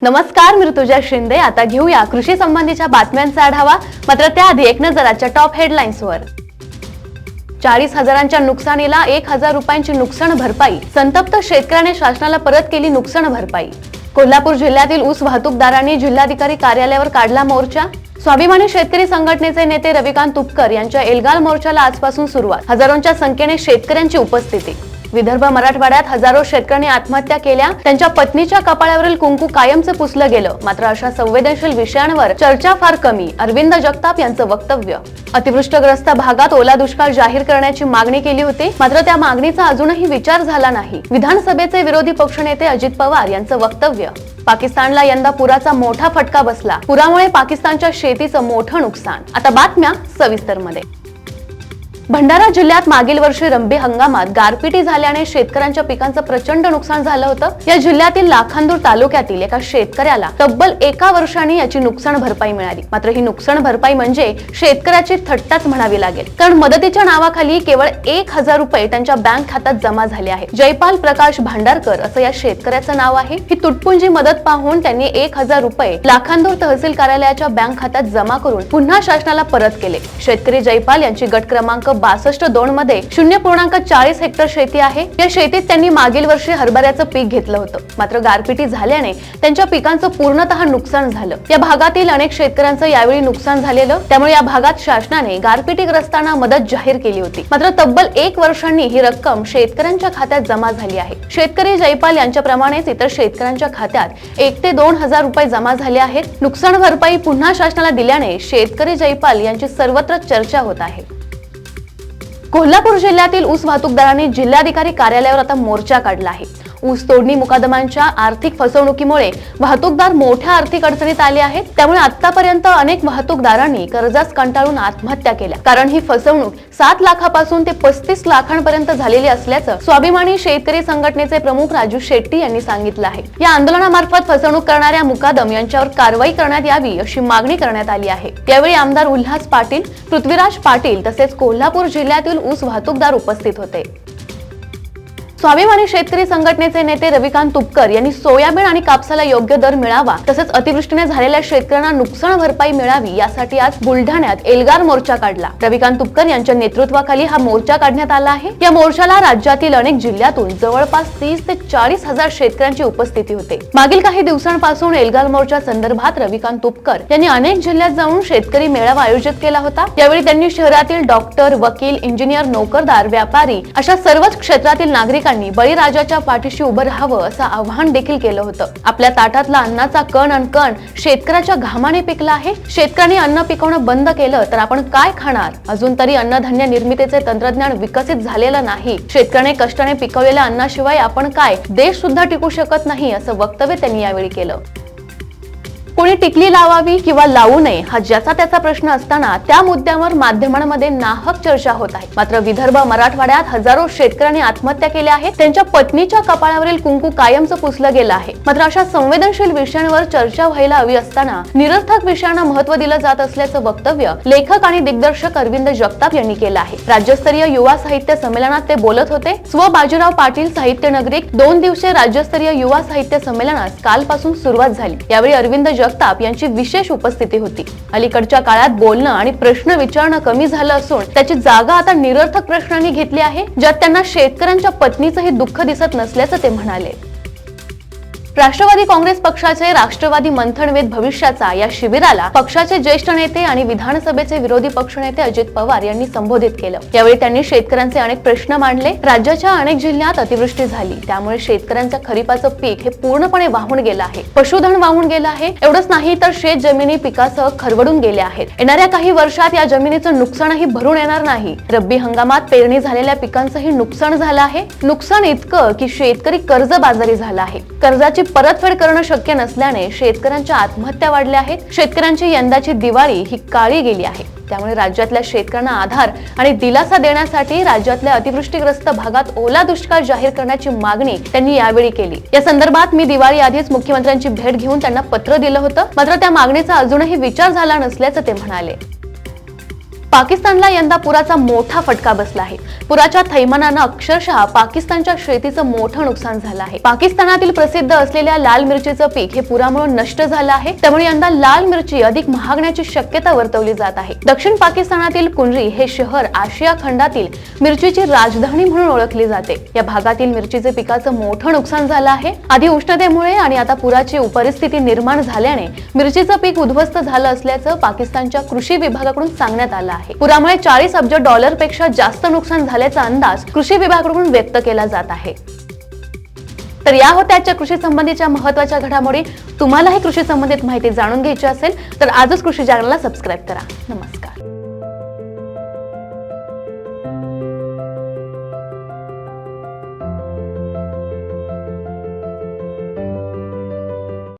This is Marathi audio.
नमस्कार, मी ऋतुजा शिंदे। आता घेऊया कृषी संबंधीच्या बातम्यांचा आढावा। मात्र त्याआधी एक नजर आजच्या टॉप हेडलाईन्सवर। 40,000च्या नुकसानीला 1,000 रुपयांची नुकसान भरपाई। संतप्त शेतकऱ्याने शासनाला परत केली नुकसान भरपाई। कोल्हापूर जिल्ह्यातील ऊस वाहतूकदारांनी जिल्हाधिकारी कार्यालयावर काढला मोर्चा। स्वाभिमानी शेतकरी संघटनेचे नेते रविकांत तुपकर यांच्या एल्गार मोर्चाला आजपासून सुरुवात। हजारोंच्या संख्येने शेतकऱ्यांची उपस्थिती। विदर्भ मराठवाड्यात हजारो शेतकऱ्यांनी आत्महत्या केल्या। त्यांच्या पत्नीच्या कपाळावरील कुंकू कायमचे पुसलं गेलं। मात्र अशा संवेदनशील विषयांवर चर्चा फार कमी। अरविंद जगताप यांचं वक्तव्य। अतिवृष्टीग्रस्त भागात ओला दुष्काळ जाहीर करण्याची मागणी केली होती, मात्र त्या मागणीचा अजूनही विचार झाला नाही। विधानसभेचे विरोधी पक्षनेते अजित पवार यांचं वक्तव्य। पाकिस्तानला यंदा पुराचा मोठा फटका बसला। पुरामुळे पाकिस्तानच्या शेतीचं मोठं नुकसान। आता बातम्या सविस्तरमध्ये। भंडारा जिल्ह्यात मागील वर्षी रब्बी हंगामात गारपिटी झाल्याने शेतकऱ्यांच्या पिकांचं प्रचंड नुकसान झालं होतं। या जिल्ह्यातील लाखांदूर तालुक्यातील एका शेतकऱ्याला तब्बल 1 वर्षांनी याची नुकसान भरपाई मिळाली। मात्र ही नुकसान भरपाई म्हणजे शेतकऱ्याची थट्टाच म्हणावी लागेल, कारण मदतीच्या नावाखाली केवळ 1,000 रुपये त्यांच्या बँक खात्यात जमा झाले आहेत। जयपाल प्रकाश भांडारकर असं या शेतकऱ्याचं नाव आहे। ही तुटपुंजी मदत पाहून त्यांनी 1,000 रुपये लाखांदूर तहसील कार्यालयाच्या बँक खात्यात जमा करून पुन्हा शासनाला परत केले। शेतकरी जयपाल यांची गट क्रमांक 62 मध्ये 0.40 हेक्टर शेती आहे। या शेतीत त्यांनी मागील वर्षी हरभऱ्याचं पीक घेतलं होतं, मात्र गारपिटी झाल्याने त्यांच्या पिकांचं पूर्णतः नुकसान झालं। या भागातील अनेक शेतकऱ्यांचं यावेळी नुकसान झालेलं, त्यामुळे या भागात शासनाने गारपिटीग्रस्तांना मदत जाहीर केली होती। मात्र तब्बल 1 वर्षांनी ही रक्कम शेतकऱ्यांच्या खात्यात जमा झाली आहे। शेतकरी जयपाल यांच्याप्रमाणेच इतर शेतकऱ्यांच्या खात्यात 1 ते 2,000 रुपये जमा झाले आहेत। नुकसान भरपाई पुन्हा शासनाला दिल्याने शेतकरी जयपाल यांची सर्वत्र चर्चा होत आहे। कोल्हापूर जिल्ह्यातील ऊस वाहतूकदारांनी जिल्हाधिकारी कार्यालयावर आता मोर्चा काढला आहे। ऊस तोडणी मुकादमांच्या आर्थिक फसवणुकीमुळे वाहतूकदार मोठ्या आर्थिक अडचणीत आले आहेत। त्यामुळे आतापर्यंत अनेक वाहतूकदारांनी कर्जास कंटाळून आत्महत्या केल्या, कारण ही फसवणूक 7 लाखापासून ते 35 लाखांपर्यंत झालेली असल्याचं स्वाभिमानी शेतकरी संघटनेचे प्रमुख राजू शेट्टी यांनी सांगितलं आहे। या आंदोलनामार्फत फसवणूक करणाऱ्या मुकादम यांच्यावर कारवाई करण्यात यावी अशी मागणी करण्यात आली आहे। यावेळी आमदार उल्हास पाटील, पृथ्वीराज पाटील तसेच कोल्हापूर जिल्ह्यातील ऊस वाहतूकदार उपस्थित होते। स्वाभिमानी शेतकरी संघटनेचे नेते रविकांत तुपकर यांनी सोयाबीन आणि कापसाला योग्य दर मिळावा, तसेच अतिवृष्टीने झालेल्या शेतकऱ्यांना नुकसान भरपाई मिळावी यासाठी आज बुलढाण्यात एल्गार मोर्चा काढला। रविकांत तुपकर यांच्या नेतृत्वाखाली हा मोर्चा काढण्यात आला आहे। या मोर्चाला राज्यातील अनेक जिल्ह्यातून जवळपास 30 ते 40,000 शेतकऱ्यांची उपस्थिती होते। मागील काही दिवसांपासून एल्गार मोर्चा संदर्भात रविकांत तुपकर यांनी अनेक जिल्ह्यात जाऊन शेतकरी मेळावा आयोजित केला होता। यावेळी त्यांनी शहरातील डॉक्टर, वकील, इंजिनियर, नोकरदार, व्यापारी अशा सर्वच क्षेत्रातील नागरिक बळीराजाच्या पाठीशी उभं राहावं असं आवाहन देखील केलं होतं। आपल्या ताटातला अन्नाचा कण अनकण शेतकऱ्याच्या घामाने पिकला आहे। शेतकऱ्यांनी अन्न पिकवणं बंद केलं तर आपण काय खाणार? अजून तरी अन्नधान्य निर्मितीचे तंत्रज्ञान विकसित झालेलं नाही। शेतकऱ्याने कष्टाने पिकवलेल्या अन्नाशिवाय आपण काय देश सुद्धा टिकू शकत नाही असं वक्तव्य त्यांनी यावेळी केलं। कोणी टिकली लावावी किंवा लावू नये हा ज्याचा त्याचा प्रश्न असताना त्या मुद्द्यावर माध्यमांमध्ये नाहक चर्चा होत आहे। मात्र विदर्भ मराठवाड्यात हजारो शेतकऱ्यांनी आत्महत्या केल्या आहेत। त्यांच्या पत्नीच्या कपाळावरील कुंकू कायमचं पुसलं गेलं आहे। मात्र अशा संवेदनशील विषयांवर चर्चा व्हायला हवी असताना निरर्थक विषयांना महत्त्व दिलं जात असल्याचं वक्तव्य लेखक आणि दिग्दर्शक अरविंद जगताप यांनी केलं आहे। राज्यस्तरीय युवा साहित्य संमेलनात ते बोलत होते। स्व बाजीराव पाटील साहित्य नगरीत 2 दिवसीय राज्यस्तरीय युवा साहित्य संमेलनास कालपासून सुरुवात झाली। यावेळी अरविंद जगताप यांची विशेष उपस्थिती होती। अलीकडच्या काळात बोलणं आणि प्रश्न विचारणं कमी झालं असून त्याची जागा आता निरर्थक प्रश्नांनी घेतली आहे, ज्यात त्यांना शेतकऱ्यांच्या पत्नीचंही दुःख दिसत नसल्याचं ते म्हणाले। राष्ट्रवादी काँग्रेस पक्षाचे राष्ट्रवादी मंथनवेध भविष्याचा या शिबिराला पक्षाचे ज्येष्ठ नेते आणि विधानसभेचे विरोधी पक्षनेते अजित पवार यांनी संबोधित केलं। यावेळी त्यांनी शेतकऱ्यांचे अनेक प्रश्न मांडले। राज्याच्या अनेक जिल्ह्यात अतिवृष्टी झाली, त्यामुळे शेतकऱ्यांच्या खरीपाचं पीक हे पूर्णपणे वाहून गेलं आहे। पशुधन वाहून गेलं आहे। एवढंच नाही तर शेत जमिनी पिकासह खरवडून गेल्या आहेत। येणाऱ्या काही वर्षात या जमिनीचं नुकसानही भरून येणार नाही। रब्बी हंगामात पेरणी झालेल्या पिकांचंही नुकसान झालं आहे। नुकसान इतकं की शेतकरी कर्जबाजारी झाला आहे। कर्जाची परतफेड करणं शक्य नसल्याने शेतकऱ्यांच्या आत्महत्या वाढल्या आहेत। शेतकऱ्यांची यंदाची दिवाळी ही काळी गेली आहे। त्यामुळे राज्यातल्या शेतकऱ्यांना आधार आणि दिलासा देण्यासाठी राज्यातल्या अतिवृष्टीग्रस्त भागात ओला दुष्काळ जाहीर करण्याची मागणी त्यांनी यावेळी केली। या संदर्भात मी दिवाळी आधीच मुख्यमंत्र्यांची भेट घेऊन त्यांना पत्र दिलं होतं, मात्र त्या मागणीचा अजूनही विचार झाला नसल्याचं ते म्हणाले। पाकिस्तानला यंदा पुराचा मोठा फटका बसला आहे। पुराच्या थैमानानं अक्षरशः पाकिस्तानच्या शेतीचं मोठं नुकसान झालं आहे। पाकिस्तानातील प्रसिद्ध असलेल्या लाल मिरचीचं पीक हे पुरामुळे नष्ट झालं आहे। त्यामुळे यंदा लाल मिरची अधिक महागण्याची शक्यता वर्तवली जात आहे। दक्षिण पाकिस्तानातील कुंजी हे शहर आशिया खंडातील मिरचीची राजधानी म्हणून ओळखले जाते। या भागातील मिरचीचे पिकाचं मोठं नुकसान झालं आहे। आधी उष्णतेमुळे आणि आता पुराची परिस्थिती निर्माण झाल्याने मिरचीचं पीक उद्ध्वस्त झालं असल्याचं पाकिस्तानच्या कृषी विभागाकडून सांगण्यात आलं आहे। पुरामुळे 40 अब्ज डॉलरपेक्षा जास्त नुकसान झाल्याचा अंदाज कृषी विभागाकडून व्यक्त केला जात आहे। तर या होत्या आजच्या कृषी संबंधीच्या महत्त्वाच्या घडामोडी। तुम्हालाही कृषी संबंधित माहिती जाणून घ्यायची असेल तर आजच कृषी जागरणला सबस्क्राइब करा। नमस्कार।